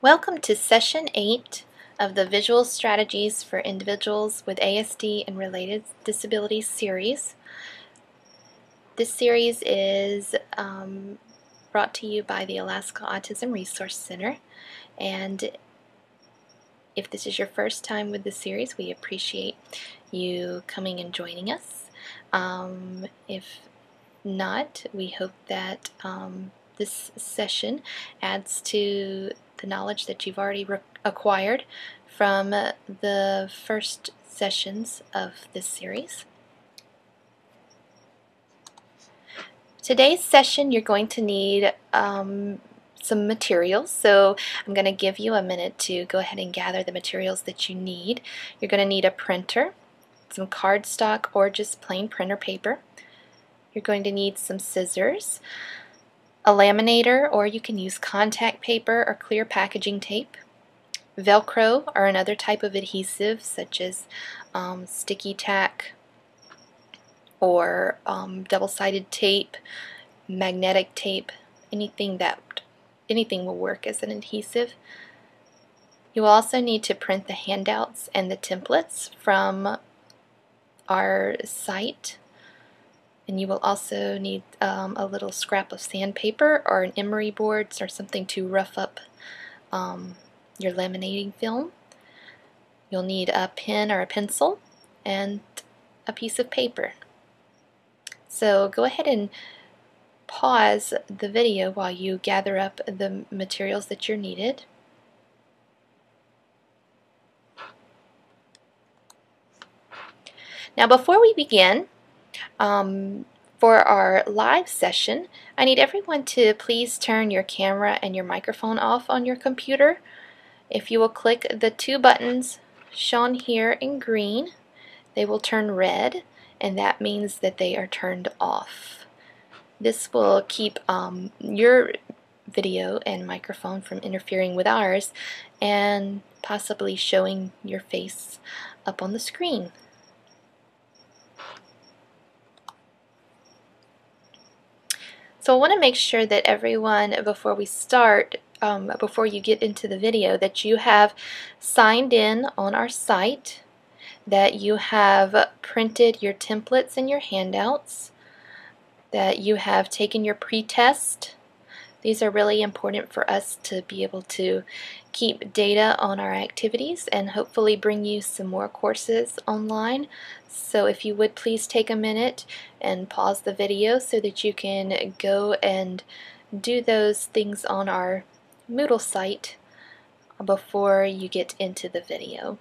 Welcome to Session 8 of the Visual Strategies for Individuals with ASD and Related Disabilities series. This series is brought to you by the Alaska Autism Resource Center, and if this is your first time with the series, we appreciate you coming and joining us. If not, we hope that this session adds to the knowledge that you've already acquired from the first sessions of this series. Today's session, you're going to need some materials, so I'm going to give you a minute to go ahead and gather the materials that you need. You're going to need a printer, some cardstock or just plain printer paper. You're going to need some scissors, a laminator, or you can use contact paper or clear packaging tape, Velcro or another type of adhesive such as sticky tack or double-sided tape, magnetic tape, anything will work as an adhesive. You will also need to print the handouts and the templates from our site. And you will also need a little scrap of sandpaper or an emery boards or something to rough up your laminating film. You'll need a pen or a pencil and a piece of paper. So go ahead and pause the video while you gather up the materials that you're needed. Now before we begin, for our live session, I need everyone to please turn your camera and your microphone off on your computer. If you will click the two buttons shown here in green, they will turn red, and that means that they are turned off. This will keep your video and microphone from interfering with ours and possibly showing your face up on the screen. So I want to make sure that everyone, before we start, before you get into the video, that you have signed in on our site, that you have printed your templates and your handouts, that you have taken your pre-test. These are really important for us to be able to keep data on our activities and hopefully bring you some more courses online. So if you would please take a minute and pause the video so that you can go and do those things on our Moodle site before you get into the video.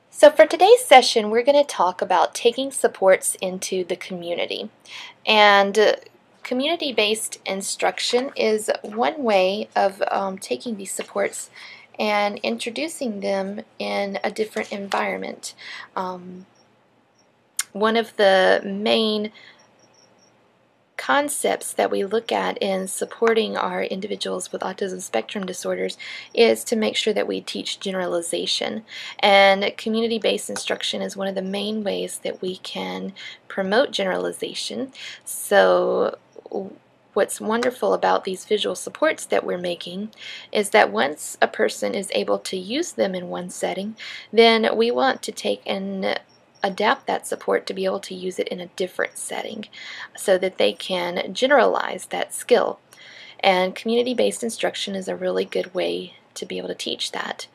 So for today's session, we're going to talk about taking supports into the community. And community-based instruction is one way of taking these supports and introducing them in a different environment. One of the main concepts that we look at in supporting our individuals with autism spectrum disorders is to make sure that we teach generalization, and community-based instruction is one of the main ways that we can promote generalization. So what's wonderful about these visual supports that we're making is that once a person is able to use them in one setting, then we want to take and adapt that support to be able to use it in a different setting so that they can generalize that skill. And community-based instruction is a really good way to be able to teach that.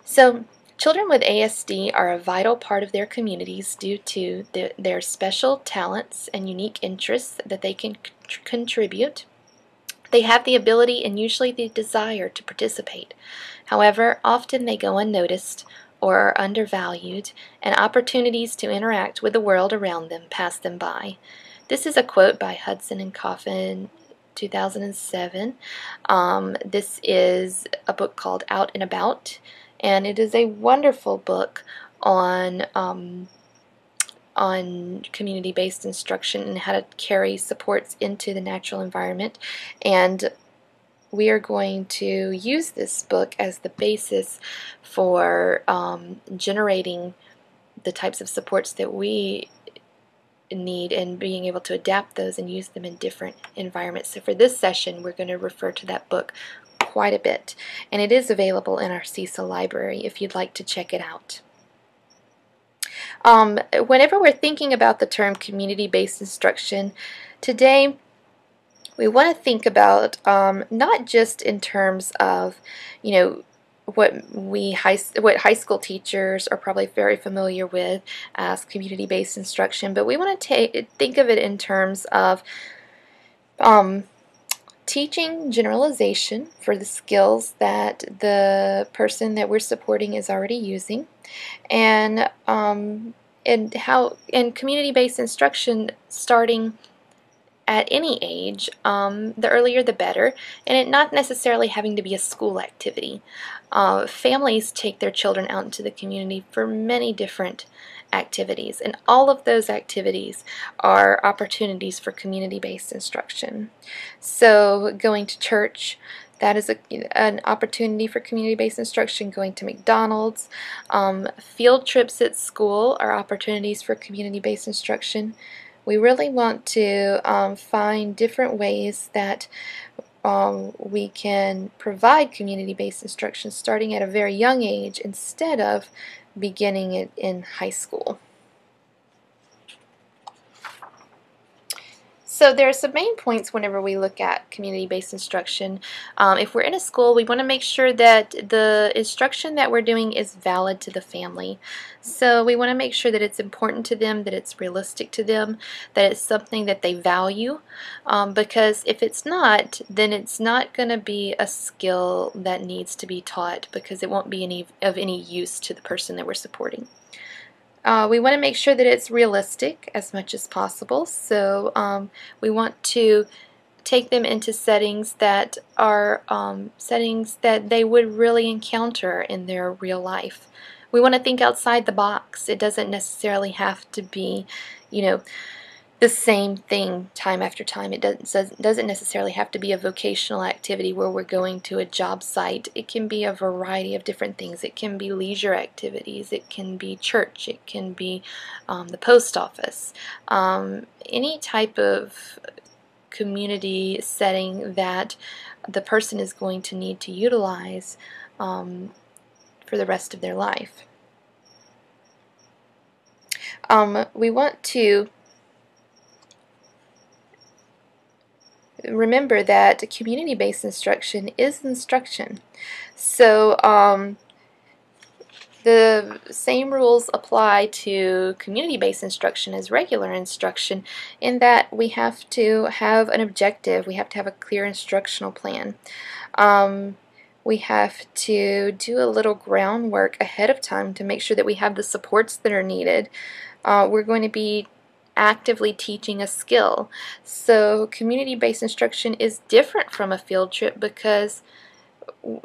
So children with ASD are a vital part of their communities due to their special talents and unique interests that they can contribute. They have the ability and usually the desire to participate. However, often they go unnoticed or are undervalued, and opportunities to interact with the world around them pass them by. This is a quote by Hudson and Coffin, 2007. This is a book called Out and About, and it is a wonderful book on community-based instruction and how to carry supports into the natural environment. And we are going to use this book as the basis for generating the types of supports that we need and being able to adapt those and use them in different environments. So for this session, we're going to refer to that book quite a bit, and it is available in our CESA library if you'd like to check it out. Whenever we're thinking about the term community-based instruction, today we want to think about not just in terms of, you know, what high school teachers are probably very familiar with as community-based instruction, but we want to think of it in terms of teaching generalization for the skills that the person that we're supporting is already using, and community-based instruction starting at any age, the earlier the better, and it not necessarily having to be a school activity. Families take their children out into the community for many different activities, and all of those activities are opportunities for community-based instruction. So going to church, that is an opportunity for community-based instruction. Going to McDonald's, field trips at school are opportunities for community-based instruction. We really want to find different ways that we can provide community-based instruction starting at a very young age instead of beginning it in high school. So there are some main points whenever we look at community-based instruction. If we're in a school, we want to make sure that the instruction that we're doing is valid to the family. So we want to make sure that it's important to them, that it's realistic to them, that it's something that they value, because if it's not, then it's not going to be a skill that needs to be taught because it won't be of any use to the person that we're supporting. We want to make sure that it's realistic as much as possible, so we want to take them into settings that are settings that they would really encounter in their real life. We want to think outside the box. It doesn't necessarily have to be, you know, the same thing time after time. It doesn't necessarily have to be a vocational activity where we're going to a job site. It can be a variety of different things. It can be leisure activities. It can be church. It can be the post office. Any type of community setting that the person is going to need to utilize for the rest of their life. We want to remember that community-based instruction is instruction. So the same rules apply to community-based instruction as regular instruction in that we have to have an objective, we have to have a clear instructional plan. We have to do a little groundwork ahead of time to make sure that we have the supports that are needed. We're going to be actively teaching a skill. So community-based instruction is different from a field trip because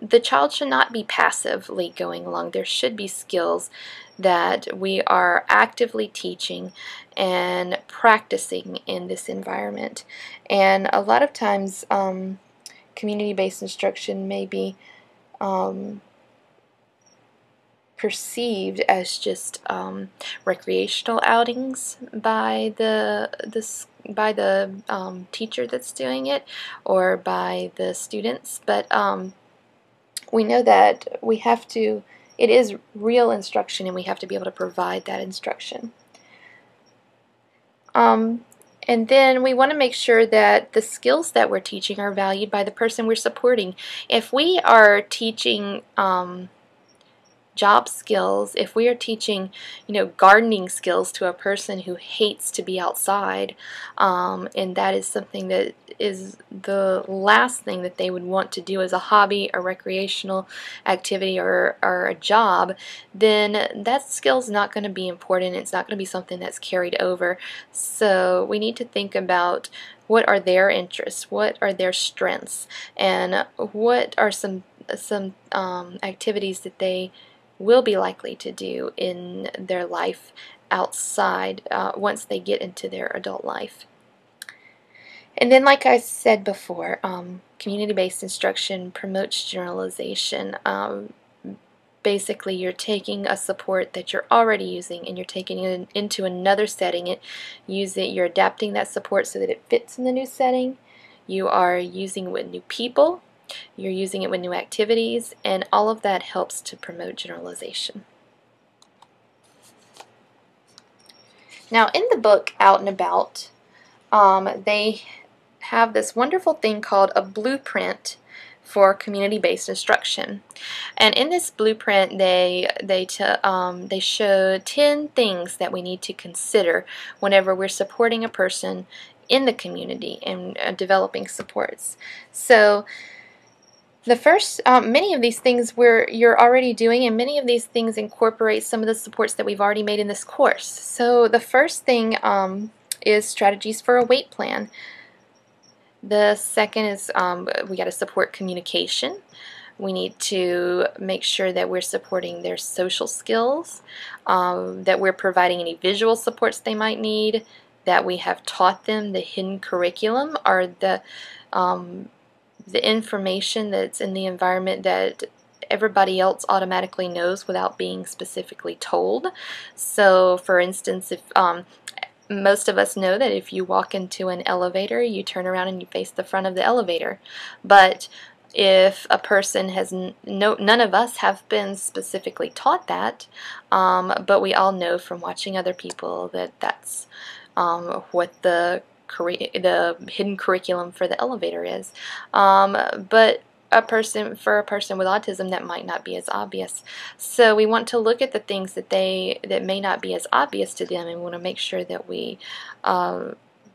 the child should not be passively going along. There should be skills that we are actively teaching and practicing in this environment. And a lot of times community-based instruction may be perceived as just recreational outings by the teacher that's doing it or by the students, but we know that it is real instruction and we have to be able to provide that instruction. And then we want to make sure that the skills that we're teaching are valued by the person we're supporting. If we are teaching job skills, if we are teaching, gardening skills to a person who hates to be outside, and that is something that is the last thing that they would want to do as a hobby, a recreational activity, or a job, then that skill's not going to be important. It's not going to be something that's carried over. So we need to think about what are their interests, what are their strengths, and what are some activities that they will be likely to do in their life outside once they get into their adult life. And then, like I said before, community-based instruction promotes generalization. basically you're taking a support that you're already using and you're taking it into another setting. You're adapting that support so that it fits in the new setting. You are using it with new people. You're using it with new activities, and all of that helps to promote generalization. Now, in the book Out and About, they have this wonderful thing called a blueprint for community-based instruction. And in this blueprint, they show 10 things that we need to consider whenever we're supporting a person in the community and developing supports. So the first, many of these things you're already doing, and many of these things incorporate some of the supports that we've already made in this course. So the first thing is strategies for a weight plan. The second is we got to support communication. We need to make sure that we're supporting their social skills, that we're providing any visual supports they might need, that we have taught them the hidden curriculum, or the information that's in the environment that everybody else automatically knows without being specifically told. So for instance, if most of us know that if you walk into an elevator, you turn around and you face the front of the elevator. But if a person has none of us have been specifically taught that, but we all know from watching other people that that's what the hidden curriculum for the elevator is. But for a person with autism, that might not be as obvious. So we want to look at the things that may not be as obvious to them, and we want to make sure that we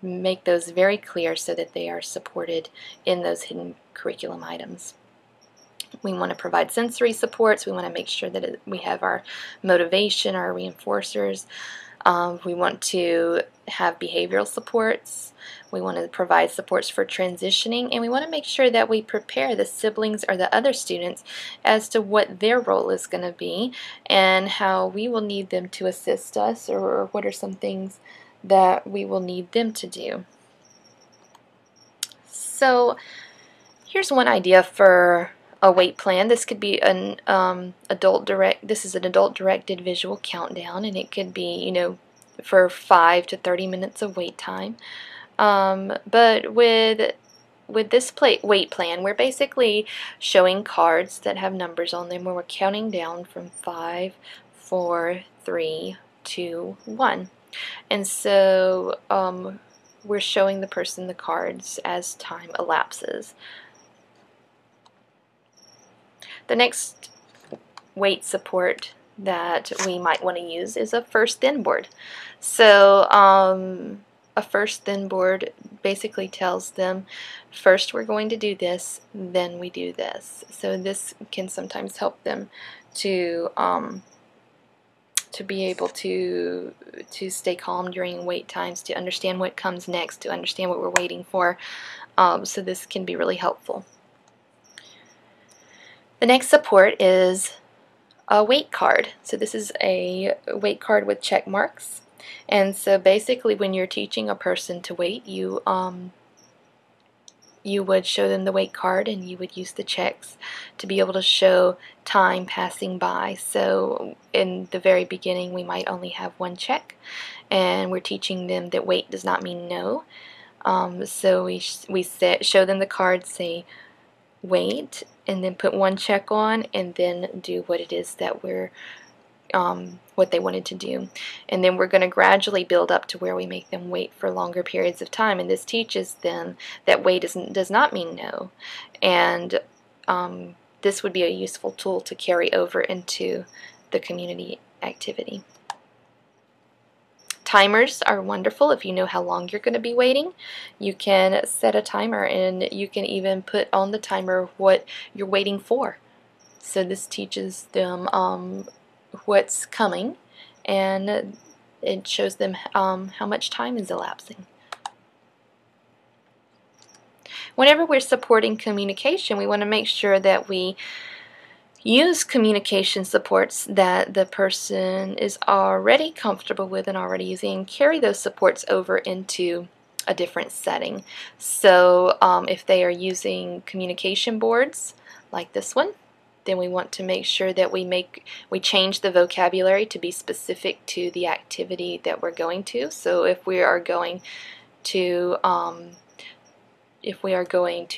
make those very clear so that they are supported in those hidden curriculum items. We want to provide sensory supports. We want to make sure that we have our motivation, our reinforcers. We want to have behavioral supports. We want to provide supports for transitioning, and we want to make sure that we prepare the siblings or the other students as to what their role is going to be and how we will need them to assist us, or what are some things that we will need them to do. So here's one idea for a weight plan. This could be an this is an adult-directed visual countdown, and it could be, you know, for 5 to 30 minutes of wait time. But with this weight plan, we're basically showing cards that have numbers on them where we're counting down from 5, 4, 3, 2, 1. And so we're showing the person the cards as time elapses. The next weight support that we might want to use is a first then board. So a first then board basically tells them, first we're going to do this, then we do this. So this can sometimes help them to be able to stay calm during wait times, to understand what comes next, to understand what we're waiting for. So this can be really helpful. The next support is a wait card. So this is a wait card with check marks. And so basically when you're teaching a person to wait, you would show them the wait card, and you would use the checks to be able to show time passing by. So in the very beginning we might only have one check, and we're teaching them that wait does not mean no. So we show them the card, say wait, and then put one check on, and then do what it is that we're what they wanted to do. And then we're going to gradually build up to where we make them wait for longer periods of time, and this teaches them that wait does not mean no. And this would be a useful tool to carry over into the community activity. Timers are wonderful. If you know how long you're going to be waiting, you can set a timer, and you can even put on the timer what you're waiting for. So this teaches them what's coming, and it shows them how much time is elapsing. Whenever we're supporting communication, we want to make sure that we use communication supports that the person is already comfortable with and already using, and carry those supports over into a different setting. So if they are using communication boards like this one, then we want to make sure that we change the vocabulary to be specific to the activity that we're going to. So if we are going to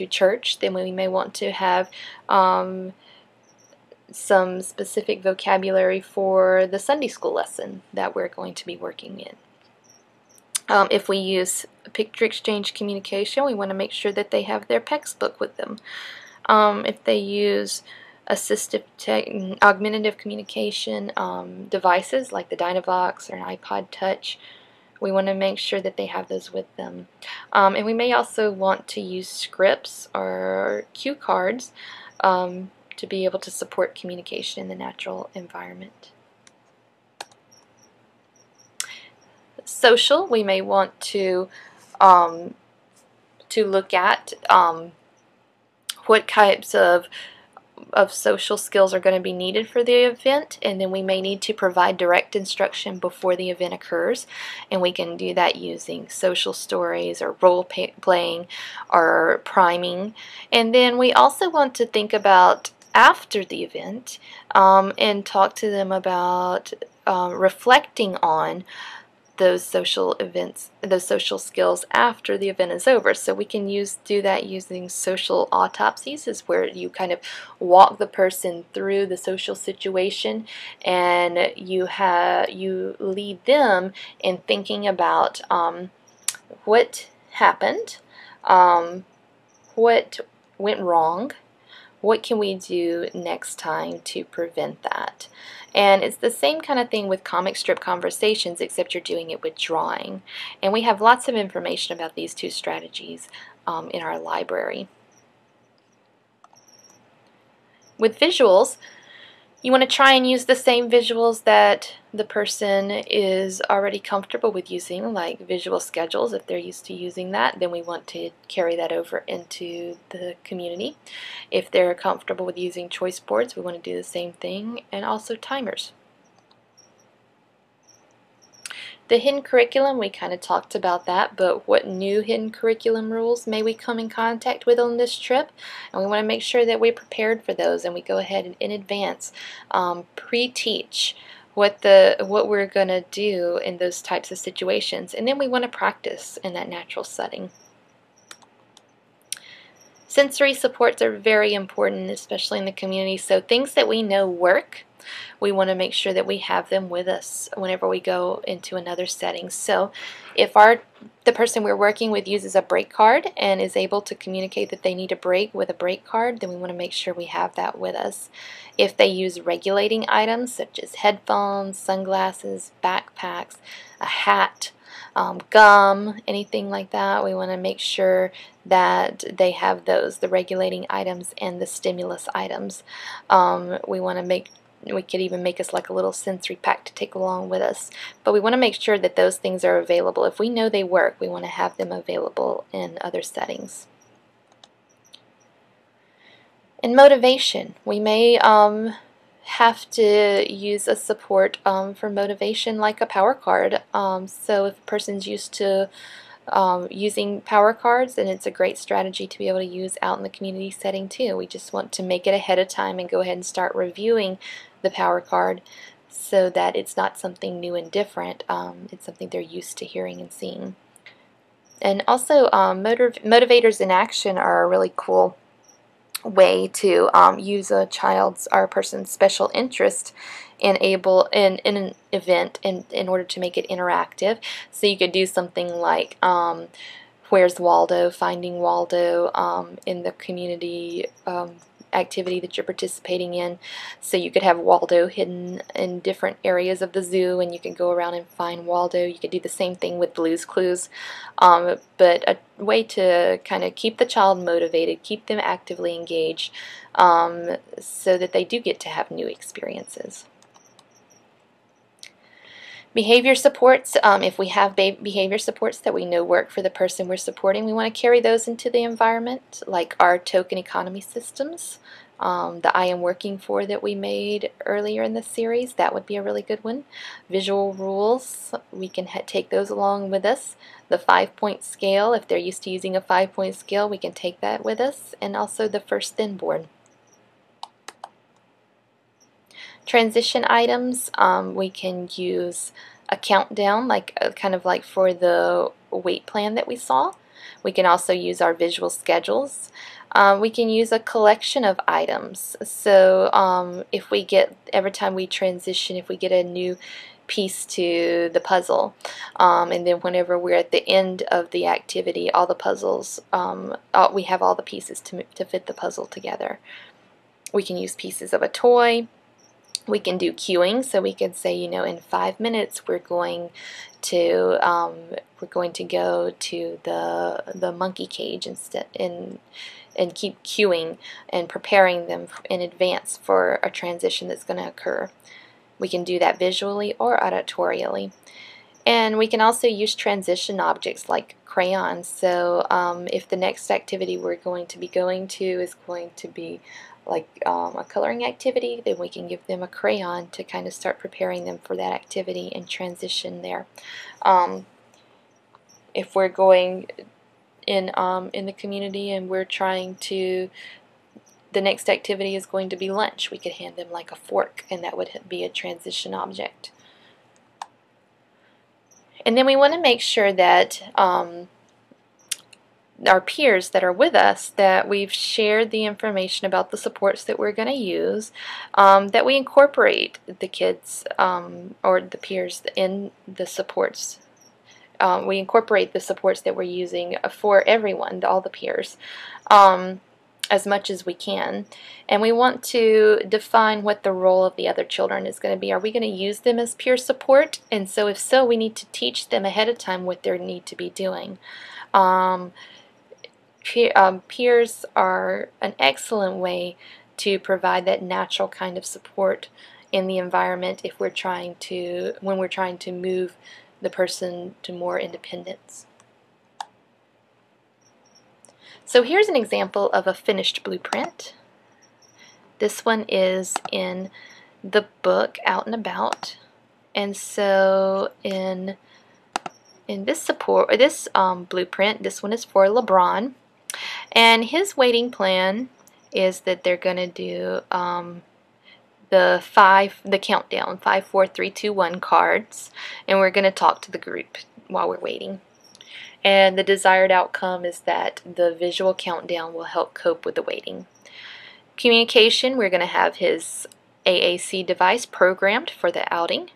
church, then we may want to have some specific vocabulary for the Sunday school lesson that we're going to be working in. If we use picture exchange communication, we want to make sure that they have their PECS book with them. If they use augmentative communication devices like the Dynavox or an iPod Touch, we want to make sure that they have those with them. And we may also want to use scripts or cue cards to be able to support communication in the natural environment. Social, we may want to look at what types of social skills are going to be needed for the event, and then we may need to provide direct instruction before the event occurs, and we can do that using social stories or role playing or priming. And then we also want to think about after the event and talk to them about reflecting on those social events, those social skills after the event is over. So we can do that using social autopsies, is where you kind of walk the person through the social situation, and you lead them in thinking about what happened, what went wrong, what can we do next time to prevent that. And it's the same kind of thing with comic strip conversations, except you're doing it with drawing. And we have lots of information about these two strategies in our library. With visuals, you want to try and use the same visuals that the person is already comfortable with using, like visual schedules. If they're used to using that, then we want to carry that over into the community. If they're comfortable with using choice boards, we want to do the same thing, and also timers. The hidden curriculum, we kind of talked about that, but what new hidden curriculum rules may we come in contact with on this trip? And we want to make sure that we're prepared for those, and we go ahead and in advance pre-teach what we're going to do in those types of situations, and then we want to practice in that natural setting. Sensory supports are very important, especially in the community, so things that we know work, we want to make sure that we have them with us whenever we go into another setting. So if the person we're working with uses a break card and is able to communicate that they need a break with a break card, then we want to make sure we have that with us. If they use regulating items such as headphones, sunglasses, backpacks, a hat, gum, anything like that, we want to make sure that they have those, the regulating items and the stimulus items. We could even make us like a little sensory pack to take along with us. But we want to make sure that those things are available. If we know they work, we want to have them available in other settings. In motivation, we may have to use a support for motivation like a power card. So if a person's used to using power cards, then it's a great strategy to be able to use out in the community setting too. We just want to make it ahead of time and go ahead and start reviewing the power card so that it's not something new and different. It's something they're used to hearing and seeing. And also motivators in action are a really cool way to use a child's or a person's special interest in an event in order to make it interactive. So you could do something like Where's Waldo? Finding Waldo in the community activity that you're participating in. So you could have Waldo hidden in different areas of the zoo, and you can go around and find Waldo. You could do the same thing with Blue's Clues, but a way to kind of keep the child motivated, keep them actively engaged, so that they do get to have new experiences. Behavior supports, if we have behavior supports that we know work for the person we're supporting, we want to carry those into the environment, like our token economy systems, the I Am Working For that we made earlier in the series. That would be a really good one. Visual rules, we can take those along with us. The 5-point scale, if they're used to using a 5-point scale, we can take that with us, and also the first thin board. Transition items, we can use a countdown, like kind of like for the weight plan that we saw. We can also use our visual schedules. We can use a collection of items. So if we get, every time we transition, if we get a new piece to the puzzle, and then whenever we're at the end of the activity, all the puzzles, we have all the pieces to fit the puzzle together. We can use pieces of a toy. We can do cueing, so we could say, you know, in 5 minutes we're going to go to the monkey cage instead, and keep cueing and preparing them in advance for a transition that's going to occur. We can do that visually or auditorially. And we can also use transition objects like crayons. So if the next activity we're going to be going to is going to be like a coloring activity, then we can give them a crayon to kind of start preparing them for that activity and transition there. If we're going in the community and we're trying to, the next activity is going to be lunch, we could hand them like a fork, and that would be a transition object. And then we want to make sure that our peers that are with us, that we've shared the information about the supports that we're going to use, that we incorporate the kids or the peers in the supports. We incorporate the supports that we're using for everyone, all the peers, as much as we can. And we want to define what the role of the other children is going to be. Are we going to use them as peer support? And so if so, we need to teach them ahead of time what they need to be doing. Peers are an excellent way to provide that natural kind of support in the environment if we're trying to, when we're trying to move the person to more independence. So here's an example of a finished blueprint. This one is in the book Out and About, and so in this blueprint, this one is for LeBron, and his waiting plan is that they're going to do the countdown, 5, 4, 3, 2, 1 cards, and we're going to talk to the group while we're waiting. And the desired outcome is that the visual countdown will help cope with the waiting. Communication, we're going to have his AAC device programmed for the outing.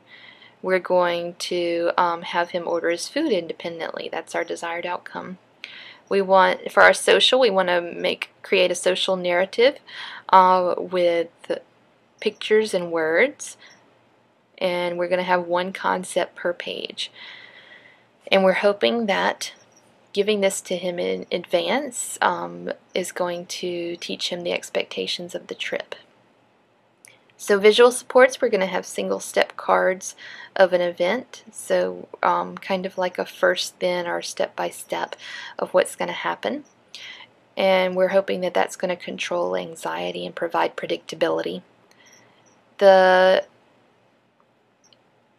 We're going to have him order his food independently. That's our desired outcome. We want, for our social, we want to create a social narrative with pictures and words, and we're going to have one concept per page. And we're hoping that giving this to him in advance is going to teach him the expectations of the trip. So visual supports, we're going to have single step cards of an event, so kind of like a first then or step by step of what's going to happen. And we're hoping that that's going to control anxiety and provide predictability. The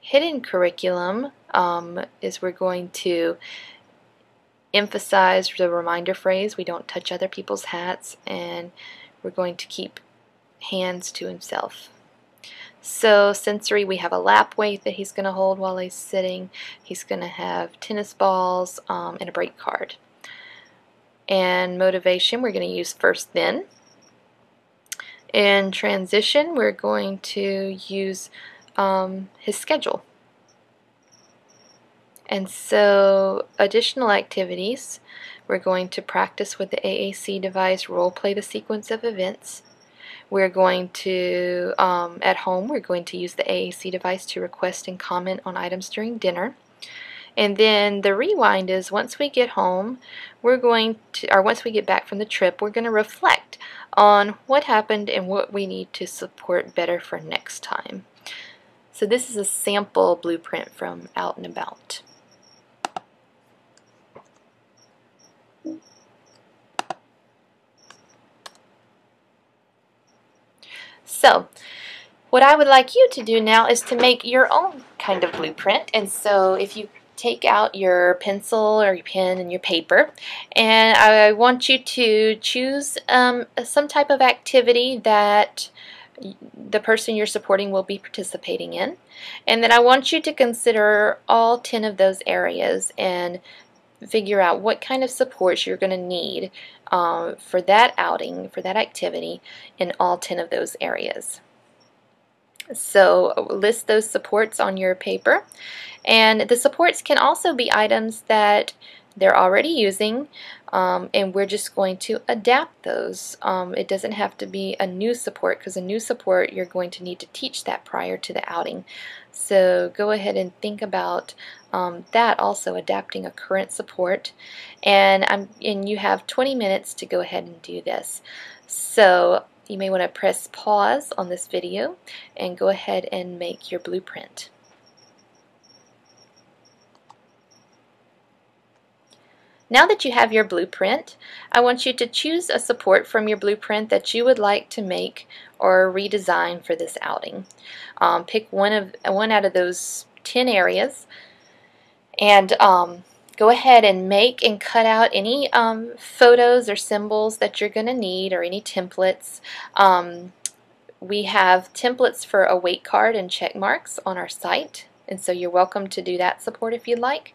hidden curriculum is we're going to emphasize the reminder phrase, we don't touch other people's hats, and we're going to keep hands to himself. So sensory, we have a lap weight that he's going to hold while he's sitting. He's going to have tennis balls and a break card. And motivation, we're going to use first then. In transition, we're going to use his schedule. And so additional activities, we're going to practice with the AAC device, role play the sequence of events. We're going to, at home, we're going to use the AAC device to request and comment on items during dinner. And then the rewind is once we get home, we're going to, or once we get back from the trip, we're going to reflect on what happened and what we need to support better for next time. So this is a sample blueprint from Out and About. So what I would like you to do now is to make your own kind of blueprint. And so if you take out your pencil or your pen and your paper, and I want you to choose some type of activity that the person you're supporting will be participating in. And then I want you to consider all 10 of those areas and figure out what kind of supports you're going to need for that outing, for that activity, in all 10 of those areas. So list those supports on your paper, and the supports can also be items that they're already using, and we're just going to adapt those. It doesn't have to be a new support, because a new support you're going to need to teach that prior to the outing. So go ahead and think about that also, adapting a current support, and you have 20 minutes to go ahead and do this. So you may want to press pause on this video and go ahead and make your blueprint. Now that you have your blueprint, I want you to choose a support from your blueprint that you would like to make or redesign for this outing. Pick one out of those 10 areas, and go ahead and make and cut out any photos or symbols that you're going to need, or any templates. We have templates for a weight card and check marks on our site, and so you're welcome to do that support if you'd like.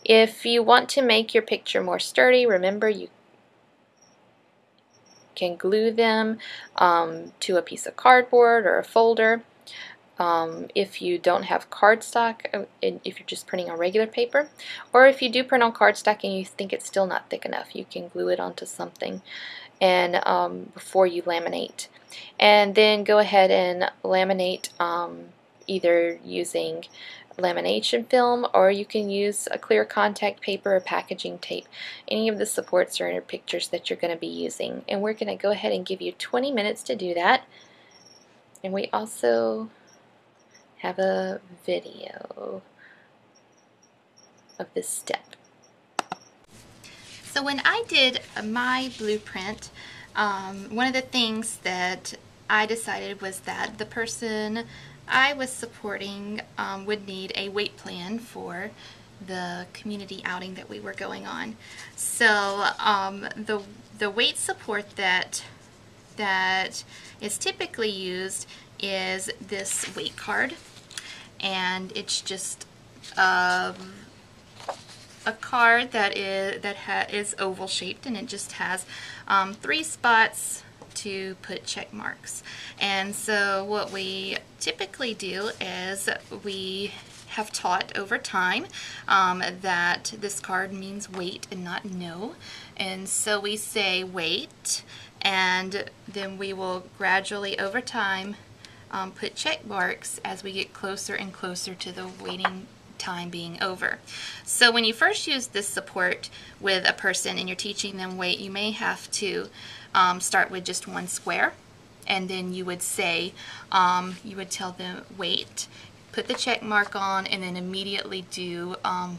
If you want to make your picture more sturdy, remember you can glue them to a piece of cardboard or a folder. If you don't have cardstock, if you're just printing on regular paper, or if you do print on cardstock and you think it's still not thick enough, you can glue it onto something and before you laminate. And then go ahead and laminate either using lamination film, or you can use a clear contact paper or packaging tape. Any of the supports or pictures that you're going to be using. And we're going to go ahead and give you 20 minutes to do that. And we also have a video of this step. So when I did my blueprint, one of the things that I decided was that the person I was supporting would need a weight plan for the community outing that we were going on. So the weight support that is typically used is this weight card, and it's just a card that is oval shaped, and it just has 3 spots to put check marks. And so what we typically do is we have taught over time that this card means wait and not no, and so we say wait, and then we will gradually over time put check marks as we get closer and closer to the waiting time being over. So when you first use this support with a person and you're teaching them weight, you may have to start with just one square, and then you would say, you would tell them wait, put the check mark on, and then immediately do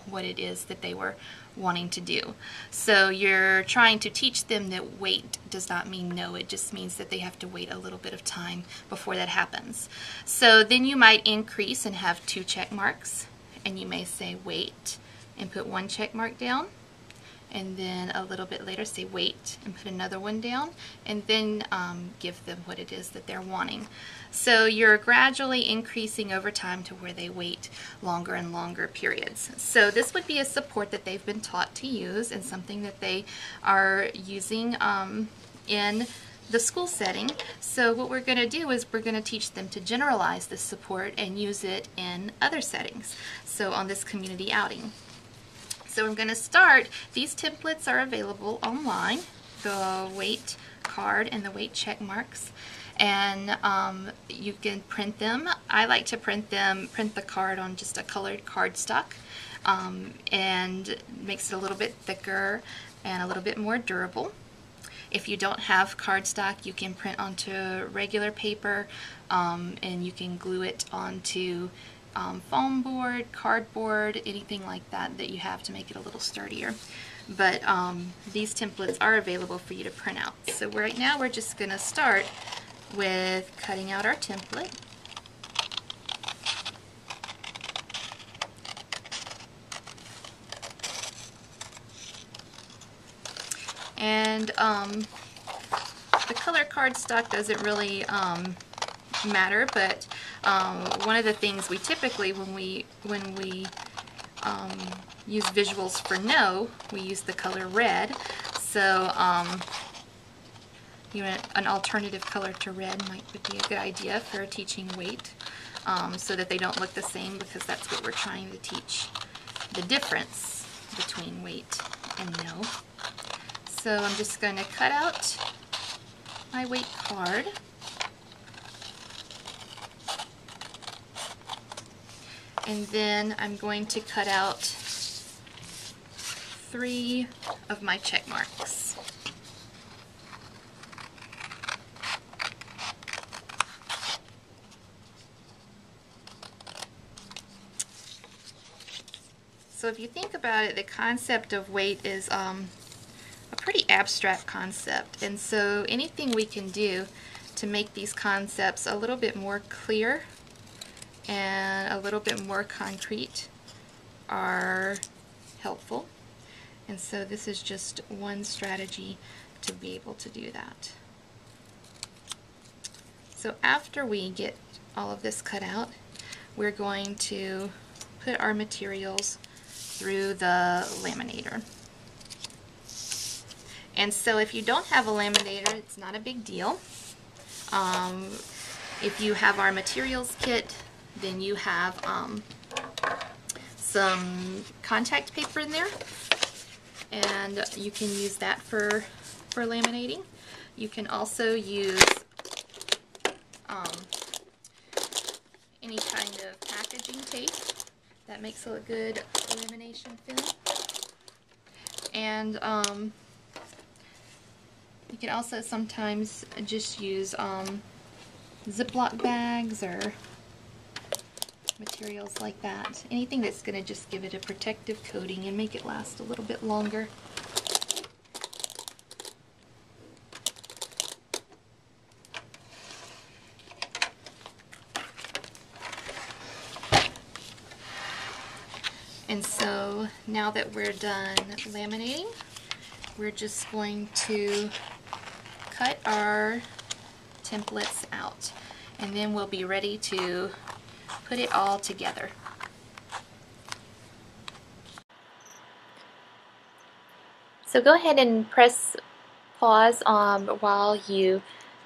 what it is that they were wanting to do. So you're trying to teach them that wait does not mean no, it just means that they have to wait a little bit of time before that happens. So then you might increase and have 2 check marks, and you may say wait and put 1 check mark down, and then a little bit later say wait and put another one down, and then give them what it is that they're wanting. So you're gradually increasing over time to where they wait longer and longer periods. So this would be a support that they've been taught to use, and something that they are using in the school setting. So what we're going to do is we're going to teach them to generalize this support and use it in other settings. So on this community outing. So I'm going to start. These templates are available online, the weight card and the weight check marks, and you can print them. I like to print the card on just a colored cardstock, and it makes it a little bit thicker and a little bit more durable. If you don't have cardstock, you can print onto regular paper, and you can glue it onto foam board, cardboard, anything like that that you have to make it a little sturdier. But these templates are available for you to print out. So right now we're just going to start with cutting out our template. And the color cardstock doesn't really matter, but one of the things we typically, when we use visuals for no, we use the color red. So you know, an alternative color to red would be a good idea for teaching weight, so that they don't look the same, because that's what we're trying to teach, the difference between weight and no. So I'm just going to cut out my weight card. And then I'm going to cut out 3 of my check marks. So if you think about it, the concept of weight is a pretty abstract concept, and so anything we can do to make these concepts a little bit more clear and a little bit more concrete are helpful. And so this is just one strategy to be able to do that. So after we get all of this cut out, we're going to put our materials through the laminator. And so if you don't have a laminator, it's not a big deal. If you have our materials kit, then you have some contact paper in there, and you can use that for laminating. You can also use any kind of packaging tape that makes a good lamination film. And you can also sometimes just use Ziploc bags or materials like that. Anything that's going to just give it a protective coating and make it last a little bit longer. And so now that we're done laminating, we're just going to cut our templates out, and then we'll be ready to put it all together. So go ahead and press pause while you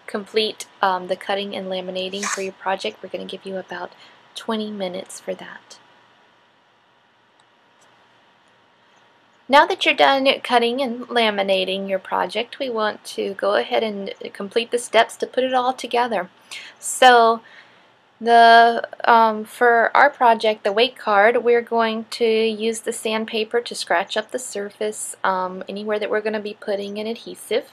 complete the cutting and laminating for your project. We're going to give you about 20 minutes for that. Now that you're done cutting and laminating your project, we want to go ahead and complete the steps to put it all together. So for our project, the weight card, we're going to use the sandpaper to scratch up the surface anywhere that we're going to be putting an adhesive.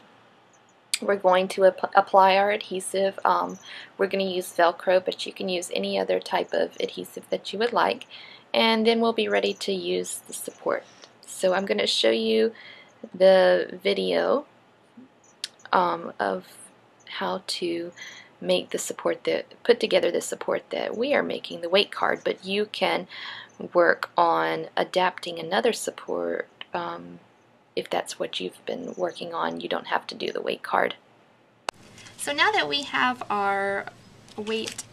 We're going to apply our adhesive. We're going to use Velcro, but you can use any other type of adhesive that you would like. And then we'll be ready to use the support. So I'm going to show you the video of how to make the support, put together the support that we are making, the weight card, but you can work on adapting another support if that's what you've been working on. You don't have to do the weight card. So now that we have our weight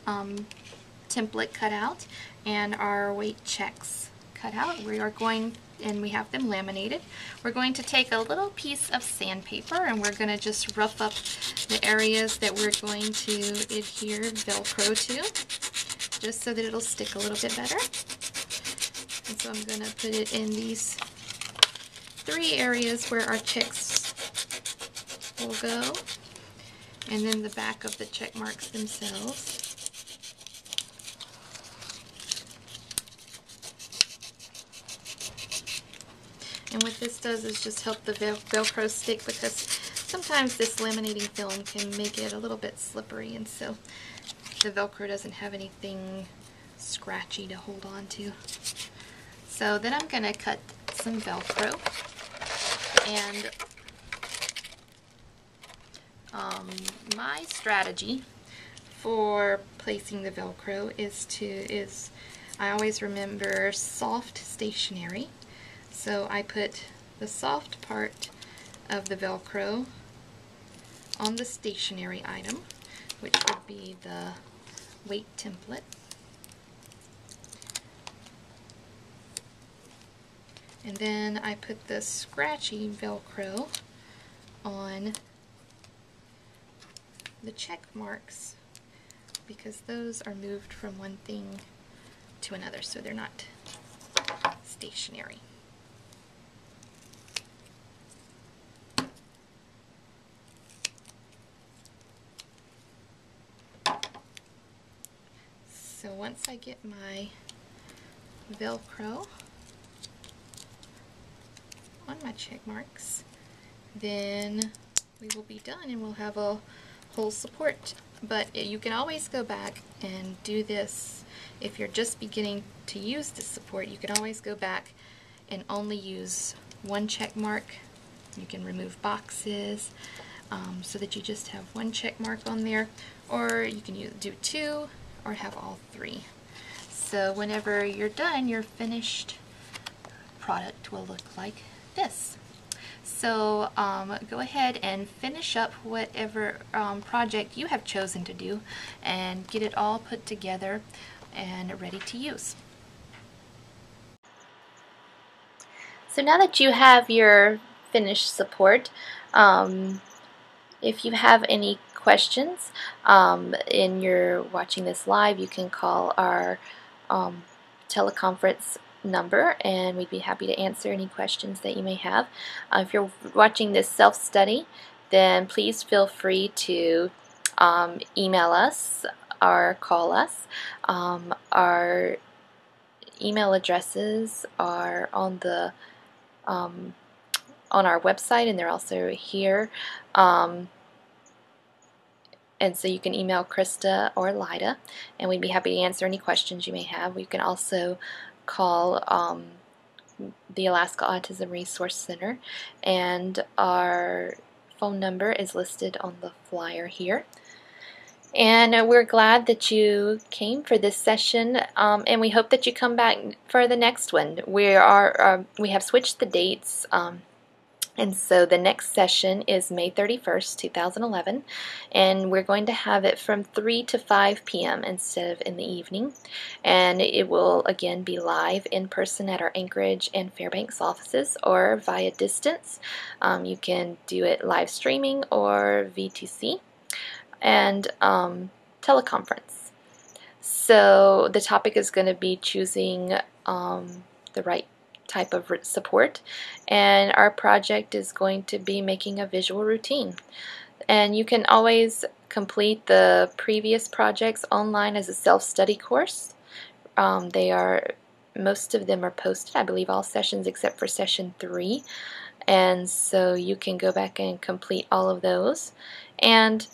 template cut out and our weight checks cut out, we are going, and we have them laminated, we're going to take a little piece of sandpaper and we're going to just rough up the areas that we're going to adhere Velcro to, just so that it'll stick a little bit better. And so I'm going to put it in these 3 areas where our checks will go, and then the back of the check marks themselves. And what this does is just help the Velcro stick, because sometimes this laminating film can make it a little bit slippery, and so the Velcro doesn't have anything scratchy to hold on to. So then I'm going to cut some Velcro, and my strategy for placing the Velcro is I always remember soft stationery. So I put the soft part of the Velcro on the stationary item, which would be the weight template. And then I put the scratchy Velcro on the check marks because those are moved from one thing to another, so they're not stationary. So once I get my Velcro on my check marks, then we will be done and we'll have a whole support. But you can always go back and do this. If you're just beginning to use this support, you can always go back and only use one check mark. You can remove boxes so that you just have one check mark on there, or you can do two or have all three. So whenever you're done, your finished product will look like this. So go ahead and finish up whatever project you have chosen to do and get it all put together and ready to use. So now that you have your finished support, if you have any questions and you're watching this live, you can call our teleconference number and we'd be happy to answer any questions that you may have. If you're watching this self-study, then please feel free to email us or call us. Our email addresses are on the on our website, and they're also here. And so you can email Krista or Lyda, and we'd be happy to answer any questions you may have. We can also call the Alaska Autism Resource Center, and our phone number is listed on the flyer here. And we're glad that you came for this session, and we hope that you come back for the next one. We have switched the dates. And so the next session is May 31st, 2011, and we're going to have it from 3 to 5 p.m. instead of in the evening. And it will again be live in person at our Anchorage and Fairbanks offices or via distance. You can do it live streaming or VTC and teleconference. So the topic is going to be choosing the right type of support, and our project is going to be making a visual routine. And you can always complete the previous projects online as a self-study course. Most of them are posted, I believe all sessions except for session 3, and so you can go back and complete all of those. And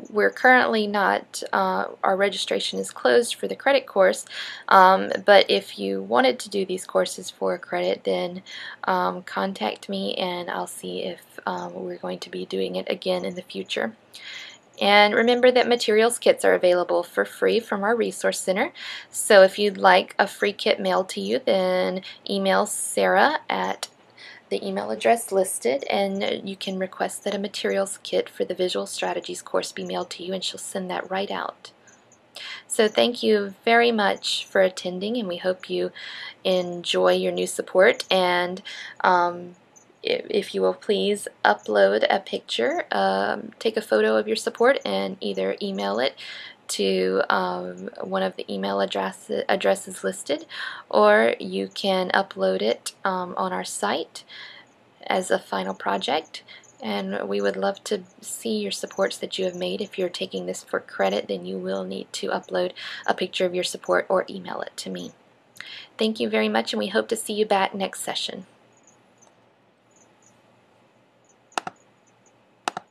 we're currently not, our registration is closed for the credit course, but if you wanted to do these courses for a credit, then contact me and I'll see if we're going to be doing it again in the future. And remember that materials kits are available for free from our Resource Center. So if you'd like a free kit mailed to you, then email Sarah at the email address listed, and you can request that a materials kit for the Visual Strategies course be mailed to you, and she'll send that right out. So thank you very much for attending, and we hope you enjoy your new support. And if you will please upload a picture, take a photo of your support and either email it to one of the email addresses listed, or you can upload it on our site as a final project. And we would love to see your supports that you have made. If you're taking this for credit, then you will need to upload a picture of your support or email it to me. Thank you very much, and we hope to see you back next session.